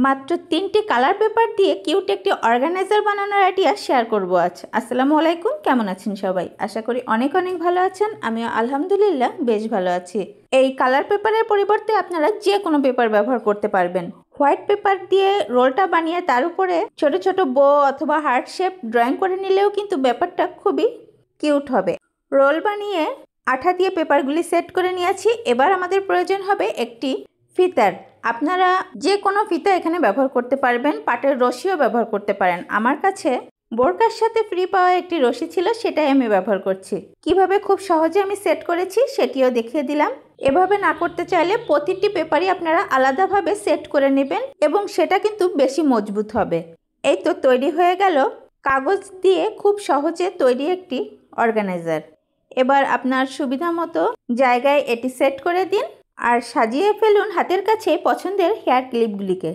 মাত্র 3টি colour paper দিয়ে কিউট একটি অর্গানাইজার বানানোর আইডিয়া শেয়ার করব আজ। আসসালামু আলাইকুম, কেমন আছেন সবাই? আশা করি অনেক অনেক ভালো আছেন। আমিও আলহামদুলিল্লাহ বেশ ভালো আছি। এই কালার পেপারের পরিবর্তে আপনারা যে কোনো পেপার ব্যবহার করতে পারবেন। হোয়াইট পেপার দিয়ে রোলটা বানিয়ে তার উপরে ছোট ছোট বো অথবা হার্ট শেপ ড্রয়িং করে নিলেও কিন্তু ব্যাপারটা খুবই কিউট হবে। রোল বানিয়ে আঠা দিয়ে পেপারগুলি সেট করে নিয়েছি। এবার আমাদের প্রয়োজন হবে একটি ফিতার। আপনারা যে কোনো ফিতা এখানে ব্যবহার করতে পারবেন, পাটের রশিও ব্যবহার করতে পারেন। আমার কাছে বোরকার সাথে ফ্রি পাওয়া একটি রশি ছিল, সেটাই আমি ব্যবহার করছি। কিভাবে খুব সহজে আমি সেট করেছি সেটিও দেখিয়ে দিলাম। এভাবে না করতে চাইলে প্রতিটি পেপারই আপনারা আলাদাভাবে সেট করে নেবেন এবং সেটা কিন্তু বেশি মজবুত হবে। এই তো তৈরি হয়ে গেল কাগজ দিয়ে খুব সহজে তৈরি একটি অর্গানাইজার। এবার আপনার সুবিধা মতো জায়গায় এটি সেট করে দিন আর সাজিয়ে ফেলুন হাতের কাছে পছন্দের হেয়ার ক্লিপগুলিকে।